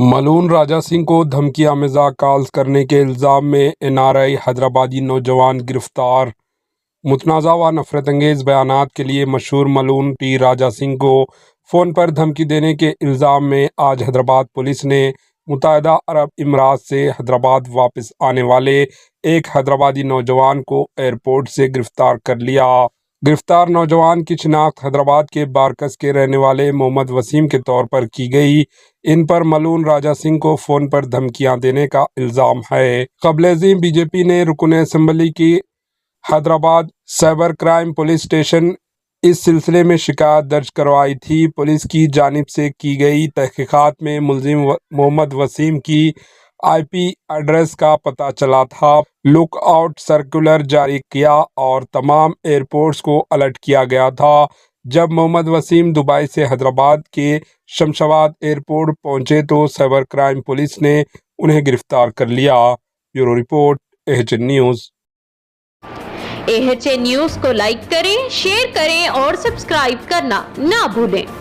ملون راجہ سنگھ کو دھمکیاں آمیزہ کالز کرنے کے الزام میں NRI حیدرآبادی نوجوان گرفتار۔ متنازع و نفرت انگیز بیانات کے لیے مشہور ملون ٹی راجہ سنگھ کو فون پر دھمکی دینے کے الزام میں آج حیدرآباد پولیس نے متحدہ عرب امارات سے حیدرآباد واپس آنے والے ایک حیدرآبادی نوجوان کو ایئرپورٹ سے گرفتار کر لیا۔ گرفتار نوجوان کی شناخت حیدرآباد کے بارکس کے رہنے والے محمد وسیم کے طور پر کی گئی۔ ان پر ملون راجہ سنگھ کو فون پر دھمکیاں دینے کا الزام ہے۔ قبل ازیں BJP نے رکن اسمبلی کی Hyderabad cyber crime police station اس سلسلے میں شکایت درج کروائی تھی۔ پولیس کی جانب سے کی گئی تحقیقات میں ملزم محمد وسیم کی IP ایڈریس کا پتہ چلا تھا۔ لک آؤٹ سرکولر جاری کیا اور تمام ایئرپورٹس کو الرٹ کیا گیا تھا۔ جب محمد وسیم دبئی سے حیدرآباد کے شمشاد ایئرپورٹ پہنچے تو سائبر کرائم پولیس نے انہیں گرفتار کر لیا۔ Bureau report AHN news. AHN news کو لائک کریں، شیئر کریں اور سبسکرائب کرنا نہ بھولیں۔